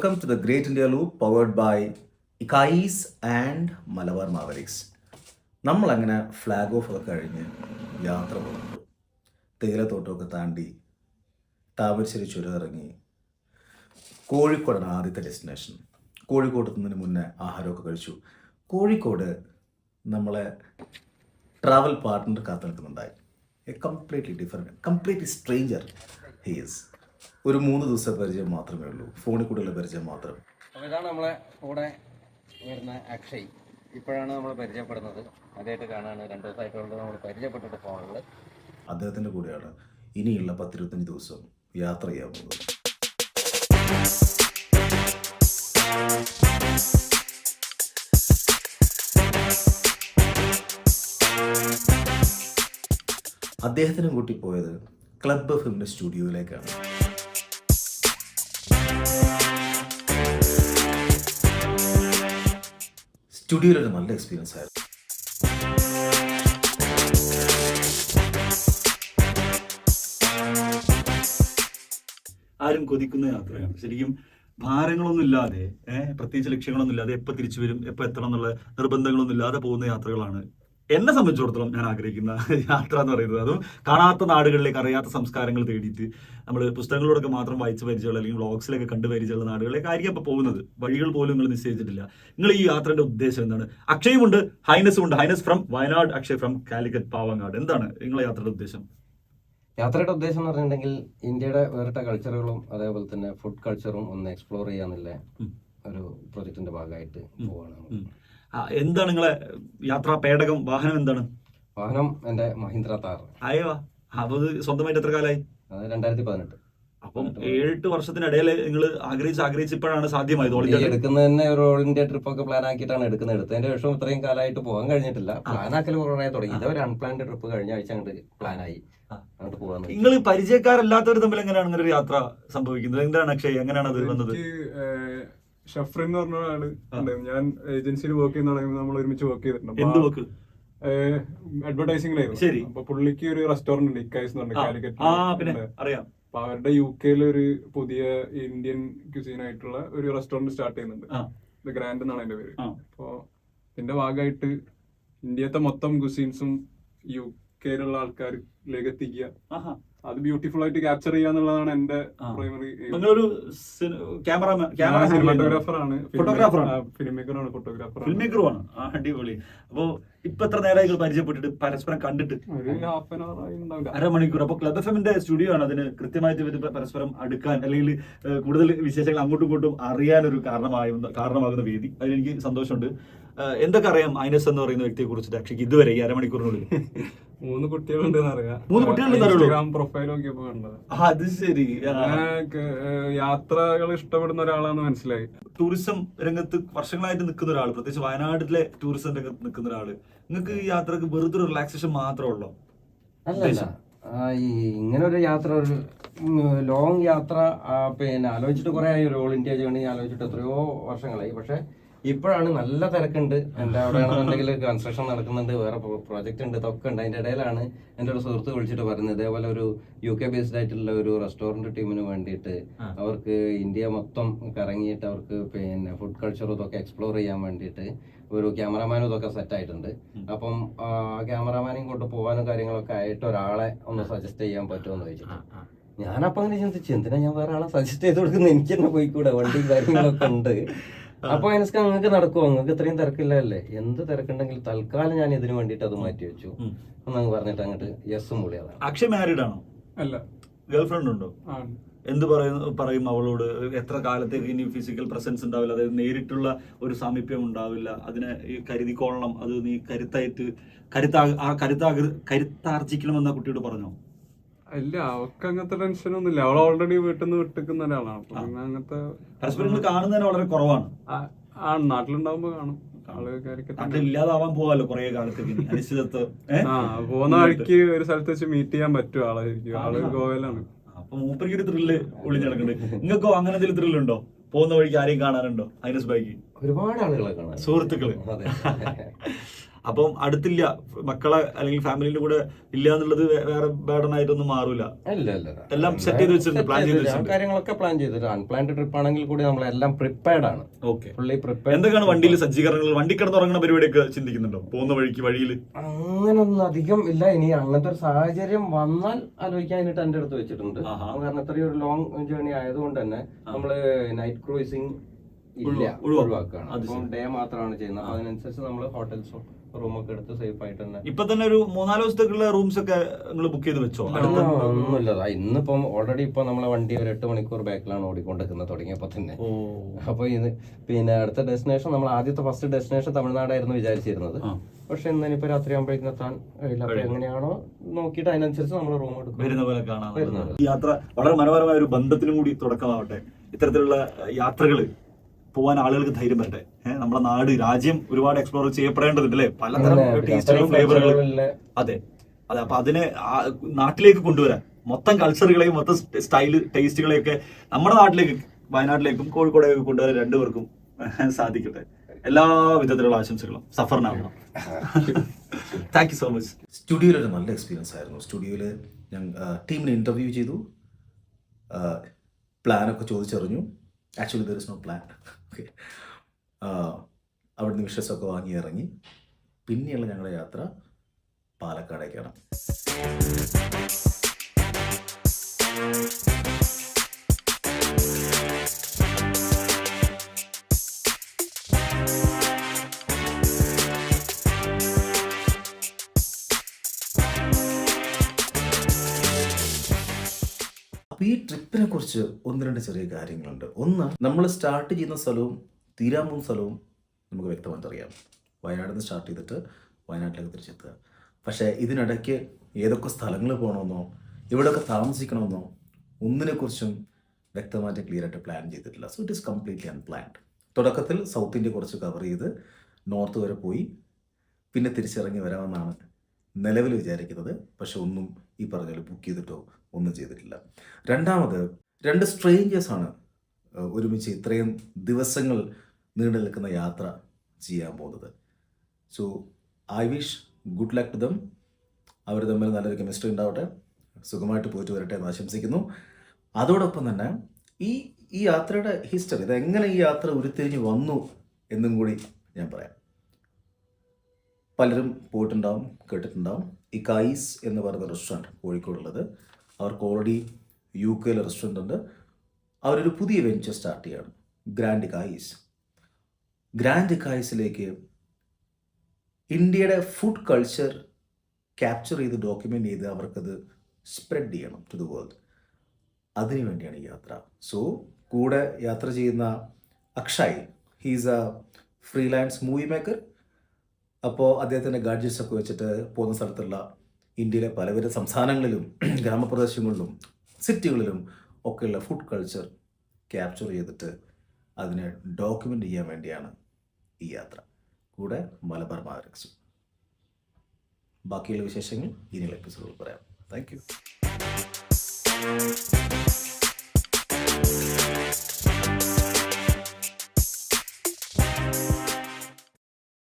Welcome to the Great India Loop powered by ഇക്കായിസ് and Malabar mavericks. നമ്മളങ്ങനെ flag of ഒക്കെ കഴിഞ്ഞ് യാത്ര പോകുന്നു. തേയിലത്തോട്ടമൊക്കെ താണ്ടി താമരശ്ശേരി ചുരം ഇറങ്ങി കോഴിക്കോടാണ് ആദ്യത്തെ ഡെസ്റ്റിനേഷൻ. കോഴിക്കോട് എത്തുന്നതിന് മുന്നേ ആഹാരമൊക്കെ കഴിച്ചു. കോഴിക്കോട് നമ്മളെ ട്രാവൽ പാർട്ട്ണർ കാത്തു നിൽക്കുന്നുണ്ടായി. A completely different, completely stranger he's. ഒരു 3 ദിവസത്തെ പരിചയം മാത്രമേ ഉള്ളൂ, ഫോണിൽ കൂടെയുള്ള പരിചയം മാത്രം. അപ്പോൾ ഇതാണ് നമ്മളെ കൂടെ വരുന്ന അക്ഷയ്. ഇപ്പോഴാണ് നമ്മൾ പരിചയപ്പെടുന്നത്, ആദ്യമായിട്ട് കാണാണ്. 2 ദിവസമായിട്ടുള്ളത് നമ്മൾ പരിചയപ്പെട്ടിട്ട് ഫോണിൽ. അദ്ദേഹത്തിൻ്റെ കൂടെയാണ് ഇനിയുള്ള 10-25 ദിവസം യാത്ര ചെയ്യാൻ പോകുന്നത്. അദ്ദേഹത്തിനെ കൂട്ടി പോയത് ക്ലബ് എഫ്എമ്മിൻ്റെ സ്റ്റുഡിയോയിലേക്കാണ്. സ്റ്റുഡിയോയിലൊരു നല്ല എക്സ്പീരിയൻസ് ആയിരുന്നു. ആരും കൊതിക്കുന്ന യാത്രയാണ് ശരിക്കും. ഭാരങ്ങളൊന്നും ഇല്ലാതെ, പ്രത്യേകിച്ച് ലക്ഷ്യങ്ങളൊന്നും ഇല്ലാതെ, എപ്പോൾ തിരിച്ചു വരും, എപ്പോൾ എത്തണം എന്നുള്ള നിർബന്ധങ്ങളൊന്നും ഇല്ലാതെ പോകുന്ന യാത്രകളാണ് എന്നെ സംബന്ധിച്ചിടത്തോളം ഞാൻ ആഗ്രഹിക്കുന്ന യാത്ര എന്ന് പറയുന്നത്. അതും കാണാത്ത നാടുകളിലേക്ക്, അറിയാത്ത സംസ്കാരങ്ങൾ തേടിയിട്ട് നമ്മൾ പുസ്തകങ്ങളോടൊക്കെ മാത്രം വായിച്ച് പരിചയമുള്ള അല്ലെങ്കിൽ വ്ളോഗ്സിലൊക്കെ കണ്ട് പരിചയമുള്ള നാടുകളിലേക്ക് ആയിരിക്കും അപ്പോൾ പോകുന്നത്. വഴികൾ പോലും നിങ്ങൾ നിശ്ചയിച്ചിട്ടില്ല. നിങ്ങൾ ഈ യാത്രയുടെ ഉദ്ദേശം എന്താണ്? അക്ഷയുമുണ്ട്, ഹൈനസും ഉണ്ട്. Highness from Wayanad, Akshay from Calicut Pavangad. എന്താണ് നിങ്ങളെ യാത്രയുടെ ഉദ്ദേശം? യാത്രയുടെ ഉദ്ദേശം എന്ന് പറഞ്ഞിട്ടുണ്ടെങ്കിൽ ഇന്ത്യയുടെ വേറിട്ട കൾച്ചറുകളും അതേപോലെ തന്നെ ഫുഡ് കൾച്ചറും ഒന്ന് എക്സ്പ്ലോർ ചെയ്യാന്നുള്ള ഒരു പ്രൊജക്ടിന്റെ ഭാഗമായിട്ട് പോവാണ്. എന്താണ് നിങ്ങളെ യാത്രാ പേടകം, വാഹനം എന്താണ്? വാഹനം എന്റെ മഹീന്ദ്ര താർ. അയ്യോ, അപ്പൊ ഇത് സ്വന്തമായിട്ട് എത്ര കാലമായി? അത് 2018. അപ്പം 7-8 വർഷത്തിനിടയിൽ നിങ്ങൾ ആഗ്രഹിച്ച് ഇപ്പോഴാണ് സാധ്യമായത്. എടുക്കുന്നത് തന്നെ ഒരു ഓൾ ഇന്ത്യ ട്രിപ്പ് ഒക്കെ പ്ലാൻ ആക്കിയിട്ടാണ് എടുക്കുന്നത്. എടുത്തതിന്റെ ശേഷം ഇത്രയും കാലമായിട്ട് പോകാൻ കഴിഞ്ഞിട്ടില്ല. പ്ലാൻ ആക്കൽ കുറേ തുടങ്ങി. ഇതൊരു അൺപ്ലാൻഡ് ട്രിപ്പ് കഴിഞ്ഞ ആഴ്ച അങ്ങോട്ട് പ്ലാനായി അങ്ങോട്ട് പോകാൻ. നിങ്ങൾ പരിചയക്കാരല്ലാത്തവർ തമ്മിൽ എങ്ങനെയാണ് ഇങ്ങനെ ഒരു യാത്ര സംഭവിക്കുന്നത്? എന്താണ് അക്ഷയ്, എങ്ങനെയാണ് അത് വന്നത്? ഷഫ്രിൻ എന്ന് പറഞ്ഞ ഒരാള് ഉണ്ട്. ഞാൻ ഏജൻസിയിൽ വർക്ക് ചെയ്യുന്ന നമ്മൾ ഒരുമിച്ച് വർക്ക് ചെയ്തിട്ടുണ്ട്. എന്ത് വർക്ക്? അഡ്വർടൈസിംഗിലായിരുന്നു. ശരി. അപ്പൊ പുള്ളിക്ക് ഒരു റെസ്റ്റോറന്റ് ഉണ്ട്, ഇക്കായ്സ് എന്ന് പറഞ്ഞ കാലിക്കറ്റ്. അറിയാം. അപ്പൊ അവരുടെ UK ഒരു പുതിയ ഇന്ത്യൻ ക്യൂസീൻ ആയിട്ടുള്ള ഒരു റെസ്റ്റോറന്റ് സ്റ്റാർട്ട് ചെയ്യുന്നുണ്ട്. ഇത് ഗ്രാൻഡ് എന്നാണ് അതിന്റെ പേര്. അപ്പൊ ഇതിന്റെ ഭാഗമായിട്ട് ഇന്ത്യത്തെ മൊത്തം ക്യൂസീൻസും UK ആൾക്കാരിലേക്ക് എത്തിക്കുക, അത് ബ്യൂട്ടിഫുൾ ആയിട്ട് ക്യാപ്ചർ ചെയ്യാന്നുള്ളതാണ് എന്റെ പ്രൈമറി. നിങ്ങളൊരു സിനിമാറ്റോഗ്രാഫറാണ്, ഫിലിം മേക്കറുമാണ്. അടിപൊളി. അപ്പൊ ഇപ്പൊ എത്ര നേരമായി പരിചയപ്പെട്ടിട്ട്, പരസ്പരം കണ്ടിട്ട്? ഒരു ഹാഫ് ആൻ അവർ ആയി ഉണ്ടാവില്ല, അരമണിക്കൂർ. അപ്പൊ ക്ലബ് എഫ്എമ്മിന്റെ സ്റ്റുഡിയോ ആണ് അതിന് കൃത്യമായിട്ട് പരസ്പരം അടുക്കാൻ അല്ലെങ്കിൽ കൂടുതൽ വിശേഷങ്ങൾ അങ്ങോട്ടും ഇങ്ങോട്ടും അറിയാനൊരു കാരണമാകുന്ന വേദി. അതിലെനിക്ക് സന്തോഷമുണ്ട്. എന്തൊക്കെ അറിയാം ഐനസ് എന്ന് പറയുന്ന വ്യക്തിയെ കുറിച്ചിട്ട് അക്ഷയ്ക്ക് ഇതുവരെ ഈ അരമണിക്കൂറിനുള്ളിൽ? 3 കുട്ടികളുണ്ടെന്ന് അറിയാം. 3 കുട്ടികളുണ്ടെന്ന് പ്രൊഫൈൽ നോക്കിയപ്പോ കണ്ടത്. അത് ശരി. യാത്രകൾ ഇഷ്ടപ്പെടുന്ന ഒരാളാന്ന് മനസ്സിലായി. ടൂറിസം രംഗത്ത് വർഷങ്ങളായിട്ട് നിൽക്കുന്ന ഒരാൾ, പ്രത്യേകിച്ച് വയനാട്ടിലെ ടൂറിസം രംഗത്ത് നിൽക്കുന്ന ഒരാള്, നിങ്ങൾക്ക് ഈ യാത്രക്ക് വെറുതെ ഒരു റിലാക്സേഷൻ മാത്രമേ ഉള്ളൂ? അല്ലല്ല, ഇങ്ങനെ ഒരു യാത്ര, ഒരു ലോങ് യാത്ര പിന്നെ ആലോചിച്ചിട്ട് കുറെ ആയി. ഒരു ഓൾ ഇന്ത്യ ജേണി ആലോചിച്ചിട്ട് എത്രയോ വർഷങ്ങളായി. പക്ഷെ ഇപ്പോഴാണ് നല്ല തിരക്കുണ്ട്. എൻ്റെ അവിടെ ആണെന്നുണ്ടെങ്കിൽ കൺസ്ട്രക്ഷൻ നടക്കുന്നുണ്ട്, വേറെ പ്രോജക്റ്റ് ഉണ്ട്, ഇതൊക്കെ ഉണ്ട്. അതിൻ്റെ ഇടയിലാണ് എൻ്റെ ഒരു സുഹൃത്ത് വിളിച്ചിട്ട് പറയുന്നത്, ഇതേപോലെ ഒരു UK ബേസ്ഡ് ആയിട്ടുള്ള ഒരു റെസ്റ്റോറൻറ്റ് ടീമിന് വേണ്ടിയിട്ട് അവർക്ക് ഇന്ത്യ മൊത്തം കറങ്ങിയിട്ട് അവർക്ക് പിന്നെ ഫുഡ് കൾച്ചറും ഇതൊക്കെ എക്സ്പ്ലോർ ചെയ്യാൻ വേണ്ടിയിട്ട് ഒരു ക്യാമറാമാനും ഇതൊക്കെ സെറ്റ് ആയിട്ടുണ്ട്. അപ്പം ക്യാമറാമാനെയും കൊണ്ട് പോകാനും കാര്യങ്ങളൊക്കെ ആയിട്ട് ഒരാളെ ഒന്ന് സജസ്റ്റ് ചെയ്യാൻ പറ്റുമെന്ന് ചോദിച്ചിട്ട് ഞാനപ്പോൾ അങ്ങനെ ചിന്തിച്ചു, എന്തിനാ ഞാൻ വേറെ ആളെ സജസ്റ്റ് ചെയ്ത് കൊടുക്കുന്നത്, എനിക്ക് തന്നെ പോയിക്കൂടെ, വണ്ടിയും കാര്യങ്ങളൊക്കെ ഉണ്ട്. അപ്പൊ എനിക്ക് അങ്ങക്ക് നടക്കുമോ, അങ്ങക്ക് ഇത്രയും തിരക്കില്ലല്ലേ, എന്ത് തിരക്കുണ്ടെങ്കിൽ തൽക്കാലം ഞാൻ ഇതിന് വേണ്ടിട്ട് അത് മാറ്റി വെച്ചു എന്നങ്ങ് പറഞ്ഞിട്ട് അങ്ങോട്ട് യെസും പൊളിയതാണ്. അക്ഷയ് മാരീഡ് ആണോ? അല്ല. ഗേൾ ഫ്രണ്ട് ഉണ്ടോ? എന്ത് പറയും അവളോട്? എത്ര കാലത്തേക്ക് ഇനി ഫിസിക്കൽ പ്രസൻസ് ഉണ്ടാവില്ല, അതായത് നേരിട്ടുള്ള ഒരു സാമീപ്യം ഉണ്ടാവില്ല, അതിനെ കരുതിക്കൊള്ളണം, അത് നീ കരുത്താർജിക്കണമെന്ന കുട്ടിയോട് പറഞ്ഞോ? ഇല്ല, അവർക്ക് അങ്ങനത്തെ ടെൻഷനൊന്നും ഇല്ല. അവൾ ഓൾറെഡി വീട്ടിൽ നിന്ന് വിട്ടിക്കുന്ന ഒരാളാണ്. അപ്പൊ പിന്നെ അങ്ങനത്തെ പരസ്പരം കാണുന്നതിന് വളരെ കുറവാണ്. നാട്ടിലുണ്ടാവുമ്പോ കാണും. ഇല്ലാതാവാൻ പോകാലോ കുറെ കാലത്തേക്ക് അനിശ്ചിതത്വം. പോകുന്ന വഴിക്ക് ഒരു സ്ഥലത്ത് വെച്ച് മീറ്റ് ചെയ്യാൻ പറ്റും ആളായിരിക്കും. ആള് ഗോവയിലാണ്. അപ്പൊ മൂപ്പർക്ക് ഒരു ത്രില്ല് ഒളിഞ്ഞു നടക്കുന്നുണ്ട്. നിങ്ങൾക്കോ അങ്ങനെ എന്തെങ്കിലും ത്രില്ലുണ്ടോ? പോകുന്ന വഴിക്ക് ആരെയും കാണാറുണ്ടോ ഐനസ് ബൈക്ക്? ഒരുപാട് ആളുകളെ കാണാൻ, സുഹൃത്തുക്കള്. അപ്പം അടുത്തില്ല മക്കളെ അല്ലെങ്കിൽ ഫാമിലിന്റെ കൂടെ ഇല്ല എന്നുള്ളത് വേറെ ബേർഡൻ ആയിട്ടൊന്നും മാറൂല. എല്ലാം സെറ്റ് ചെയ്ത് വെച്ചിട്ടുണ്ട്, പ്ലാൻ ചെയ്ത് വെച്ചിട്ടുണ്ട്. കാര്യങ്ങളൊക്കെ പ്ലാൻ ചെയ്തിട്ട് അൺപ്ലാൻഡ് ട്രിപ്പ് ആണെങ്കിൽ കൂടി നമ്മളെല്ലാം പ്രിപ്പയർഡ് ആണ്. Okay, fully prepared. എന്തൊക്കെയാണ് വണ്ടിയിൽ സജ്ജീകരണങ്ങൾ? വണ്ടി കിടന്നുറങ്ങുന്ന പരിപാടിയൊക്കെ ചിന്തിക്കുന്നുണ്ടോ പോകുന്ന വഴിയിൽ? അങ്ങനൊന്നും അധികം ഇല്ല. ഇനി അങ്ങനത്തെ ഒരു സാഹചര്യം വന്നാൽ ആലോചിക്കാനായിട്ട് എന്റെ അടുത്ത് വെച്ചിട്ടുണ്ട്. കാരണം ഇത്രയും ഒരു ലോങ് ജേർണി ആയതുകൊണ്ട് തന്നെ നമ്മള് നൈറ്റ് ക്രൂയിസിംഗ് ഇല്ല, ഒഴിവാക്കുകയാണ്. അപ്പം ഡേ മാത്രമാണ് ചെയ്യുന്നത്. അപ്പൊ അതിനനുസരിച്ച് നമ്മൾ ഹോട്ടൽസും റൂമൊക്കെ എടുത്ത് സേഫ് ആയിട്ട് തന്നെ ഇപ്പൊ തന്നെ ഒരു 3-4 ദിവസത്തേക്കുള്ള റൂംസ് ഒക്കെ നിങ്ങൾ ബുക്ക് ചെയ്ത് വെച്ചോ? ഒന്നുമില്ല. ഇന്നിപ്പം ഓൾറെഡി ഇപ്പൊ നമ്മളെ വണ്ടി ഒരു 8 മണിക്കൂർ ബാക്കിലാണ് ഓടിക്കൊണ്ടിരിക്കുന്നത് തുടങ്ങിയപ്പോ തന്നെ. അപ്പൊ ഇത് പിന്നെ അടുത്ത ഡെസ്റ്റിനേഷൻ നമ്മൾ ആദ്യത്തെ ഫസ്റ്റ് ഡെസ്റ്റിനേഷൻ തമിഴ്നാടായിരുന്നു വിചാരിച്ചിരുന്നത്. പക്ഷെ ഇന്നിപ്പോ രാത്രി ആകുമ്പോഴേക്കും എത്താൻ കഴിയില്ല. അപ്പൊ എങ്ങനെയാണോ നോക്കിയിട്ട് അതിനനുസരിച്ച് നമ്മൾ റൂം എടുക്കും. വരുന്ന പോലെ കാണാം. ഈ യാത്ര വളരെ മനോഹരമായ ഒരു ബന്ധത്തിനും കൂടി തുടക്കമാവട്ടെ. ഇത്തരത്തിലുള്ള യാത്രകള് പോവാൻ ആളുകൾക്ക് ധൈര്യം വരട്ടെ. നമ്മുടെ നാട്, രാജ്യം ഒരുപാട് എക്സ്പ്ലോർ ചെയ്യപ്പെടേണ്ടതുണ്ട് അല്ലെ, പലതരം ടേസ്റ്റുകളും ഫ്ലേവറുകൾ. അതെ അതെ, അപ്പൊ അതിനെ നാട്ടിലേക്ക് കൊണ്ടുവരാൻ മൊത്തം കൾച്ചറുകളെയും മൊത്തം സ്റ്റൈല് ടേസ്റ്റുകളെയൊക്കെ നമ്മുടെ നാട്ടിലേക്ക്, വയനാട്ടിലേക്കും കോഴിക്കോടേക്കും കൊണ്ടുവരാൻ രണ്ടുപേർക്കും സാധിക്കട്ടെ. എല്ലാ വിധത്തിലുള്ള ആശംസകളും സഫറിനാവണം. Thank you so much. സ്റ്റുഡിയോയിലൊരു നല്ല എക്സ്പീരിയൻസ് ആയിരുന്നു. സ്റ്റുഡിയോയിൽ ഞാൻ ടീമിനെ ഇൻ്റർവ്യൂ ചെയ്തു, പ്ലാനൊക്കെ ചോദിച്ചറിഞ്ഞു. Actually there is no plan. Okay, അവിടുന്ന് വിഷസൊക്കെ വാങ്ങി ഇറങ്ങി. പിന്നെയുള്ള ഞങ്ങളുടെ യാത്ര പാലക്കാടേക്കാണ്. അപ്പോൾ ഈ ട്രിപ്പിനെ കുറിച്ച് 1-2 ചെറിയ കാര്യങ്ങളുണ്ട്. ഒന്ന്, നമ്മൾ സ്റ്റാർട്ട് ചെയ്യുന്ന സ്ഥലവും തീരാൻ പോകുന്ന സ്ഥലവും നമുക്ക് വ്യക്തമായിട്ട് അറിയാം. വയനാട്ടിൽ നിന്ന് സ്റ്റാർട്ട് ചെയ്തിട്ട് വയനാട്ടിലേക്ക് തിരിച്ചെത്തുക. പക്ഷേ ഇതിനിടയ്ക്ക് ഏതൊക്കെ സ്ഥലങ്ങൾ പോകണമെന്നോ എവിടെയൊക്കെ താമസിക്കണമെന്നോ ഒന്നിനെക്കുറിച്ചും വ്യക്തമായിട്ട് ക്ലിയർ ആയിട്ട് പ്ലാൻ ചെയ്തിട്ടില്ല. So it is completely unplanned. തുടക്കത്തിൽ സൗത്ത് ഇന്ത്യ കുറച്ച് കവർ ചെയ്ത് നോർത്ത് വരെ പോയി പിന്നെ തിരിച്ചിറങ്ങി വരാമെന്നാണ് നിലവിൽ വിചാരിക്കുന്നത്. പക്ഷെ ഒന്നും ഈ പറഞ്ഞ ബുക്ക് ചെയ്തിട്ടോ ഒന്നും ചെയ്തിട്ടില്ല. രണ്ടാമത്, 2 സ്ട്രേഞ്ചേഴ്സാണ് ഒരുമിച്ച് ഇത്രയും ദിവസങ്ങൾ നീണ്ടു നിൽക്കുന്ന യാത്ര ചെയ്യാൻ പോകുന്നത്. So I wish good luck to them. അവർ തമ്മിൽ നല്ലൊരു കെമിസ്ട്രി ഉണ്ടാവട്ടെ, സുഖമായിട്ട് പോയിട്ട് വരട്ടെ എന്ന് ആശംസിക്കുന്നു. അതോടൊപ്പം തന്നെ ഈ യാത്രയുടെ ഹിസ്റ്ററി, ഇതെങ്ങനെ ഈ യാത്ര ഉരുത്തിരിഞ്ഞ് വന്നു എന്നും കൂടി ഞാൻ പറയാം. പലരും പോയിട്ടുണ്ടാവും, കേട്ടിട്ടുണ്ടാവും. ഇക്കായിസ് എന്ന് പറയുന്ന റെസ്റ്റോറൻറ്റ് കോഴിക്കോടുള്ളത്. അവർക്ക് ഓൾറെഡി UK റെസ്റ്റോറൻ്റ് ഉണ്ട്. അവരൊരു പുതിയ വെഞ്ചർ സ്റ്റാർട്ട് ചെയ്യാണ്, ഗ്രാൻഡ് ഇക്കായിസ്. ഗ്രാൻഡ് ഇക്കായിസിലേക്ക് ഇന്ത്യയുടെ ഫുഡ് കൾച്ചർ ക്യാപ്ചർ ചെയ്ത് ഡോക്യുമെൻ്റ് ചെയ്ത് അവർക്കത് സ്പ്രെഡ് ചെയ്യണം ടു ദ വേൾഡ്. അതിനു വേണ്ടിയാണ് ഈ യാത്ര. സോ കൂടെ യാത്ര ചെയ്യുന്ന Akshay, he's A freelance movie maker. അപ്പോൾ അദ്ദേഹത്തിൻ്റെ ഗാഡ്ജറ്റ്സ് ഒക്കെ വെച്ചിട്ട് പോകുന്ന സ്ഥലത്തുള്ള ഇന്ത്യയിലെ പലവിധ സംസ്ഥാനങ്ങളിലും ഗ്രാമപ്രദേശങ്ങളിലും സിറ്റികളിലും ഒക്കെയുള്ള ഫുഡ് കൾച്ചർ ക്യാപ്ചർ ചെയ്തിട്ട് അതിനെ ഡോക്യുമെൻ്റ് ചെയ്യാൻ വേണ്ടിയാണ് ഈ യാത്ര. കൂടെ മലബാർ മാവരിക്സും. ബാക്കിയുള്ള വിശേഷങ്ങൾ ഇനിയുള്ള എപ്പിസോഡിൽ പറയാം. Thank you.